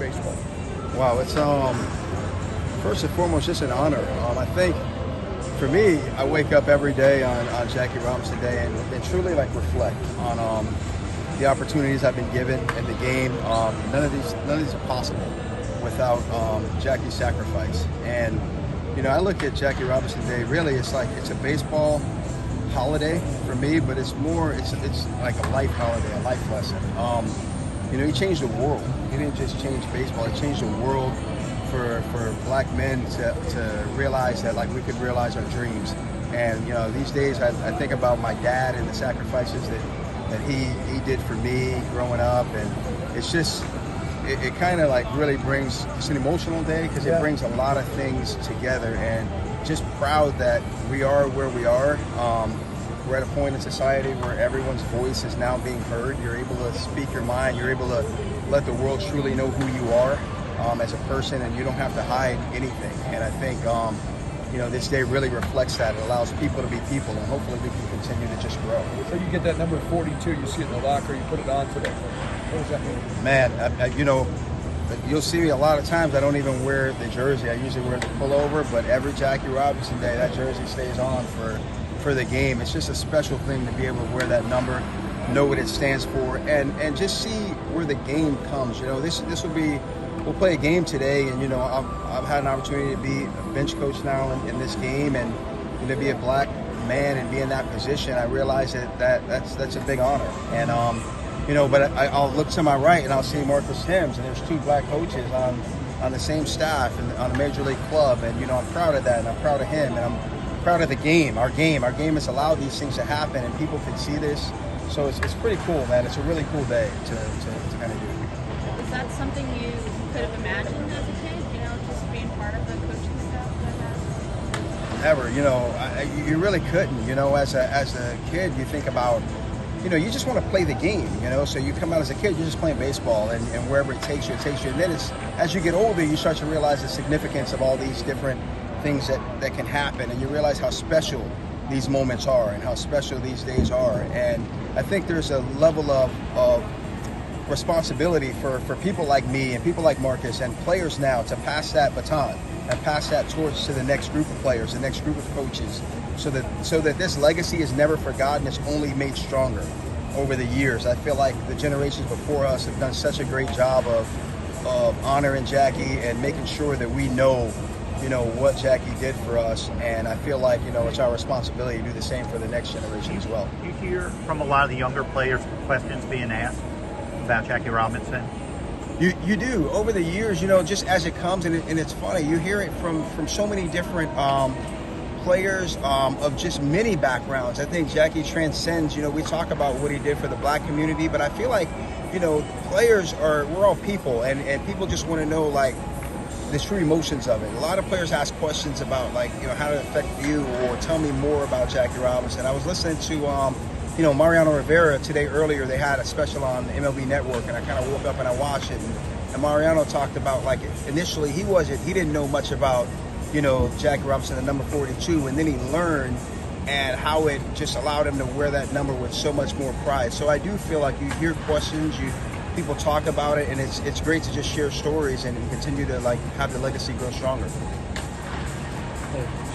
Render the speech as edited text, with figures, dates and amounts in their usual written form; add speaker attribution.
Speaker 1: baseball?
Speaker 2: Wow, it's first and foremost just an honor. I think for me, I wake up every day on Jackie Robinson Day and truly like reflect on the opportunities I've been given in the game. None of these are possible without Jackie's sacrifice. And I look at Jackie Robinson Day. Really, it's a baseball holiday for me, but it's like a life holiday, a life lesson. He changed the world. He didn't just change baseball. He changed the world for black men to realize that like we could realize our dreams. And these days I think about my dad and the sacrifices that he did for me growing up, and it's just it kind of like really brings, it's an emotional day because it brings a lot of things together, and just proud that we are where we are. We're at a point in society where everyone's voice is now being heard. You're able to speak your mind. You're able to let the world truly know who you are as a person, and you don't have to hide anything. And I think this day really reflects that. It allows people to be people, and hopefully we can continue to just grow.
Speaker 1: So you get that number 42, you see it in the locker, you put it on today. What does that mean?
Speaker 2: Man, you'll see me a lot of times. I don't even wear the jersey. I usually wear the pullover, but every Jackie Robinson Day, that jersey stays on for the game. It's just a special thing to be able to wear that number, know what it stands for, and just see where the game comes. This will be, we'll play a game today, and I've had an opportunity to be a bench coach now in this game, and to be a black man and be in that position. I realize that's a big honor. And but I'll look to my right and I'll see Marcus Sims, and there's two black coaches on the same staff and on a major league club, and I'm proud of that, and I'm proud of him, and I'm proud of the game. Our game has allowed these things to happen, and people can see this. So it's pretty cool, man. It's a really cool day to kind of do.
Speaker 3: Is that something you could have imagined as a kid? Just being part of the coaching staff like that?
Speaker 2: Never. You really couldn't. As a kid, you think about, you just want to play the game. So you come out as a kid, you're just playing baseball, and wherever it takes you, it takes you. And then as you get older, you start to realize the significance of all these different things that can happen, and you realize how special these moments are and how special these days are. And I think there's a level of responsibility for people like me and people like Marcus and players now to pass that baton and pass that torch to the next group of players, the next group of coaches, so that this legacy is never forgotten. It's only made stronger over the years. I feel like the generations before us have done such a great job of honoring Jackie and making sure that we know what Jackie did for us, and I feel like it's our responsibility to do the same for the next generation as well.
Speaker 4: You hear from a lot of the younger players questions being asked about Jackie Robinson?
Speaker 2: You do. Over the years, just as it comes, and it's funny, you hear it from so many different players of just many backgrounds. I think Jackie transcends, we talk about what he did for the black community, but I feel like, players we're all people, and people just want to know, like, the true emotions of it. A lot of players ask questions about, like, how did it affect you, or tell me more about Jackie Robinson. I was listening to Mariano Rivera today earlier. They had a special on the MLB Network, and I kind of woke up and I watched it, and Mariano talked about, like, initially he didn't know much about Jackie Robinson, the number 42, and then he learned, and how it just allowed him to wear that number with so much more pride. So I do feel like you hear questions, people talk about it, and it's great to just share stories and continue to, like, have the legacy grow stronger.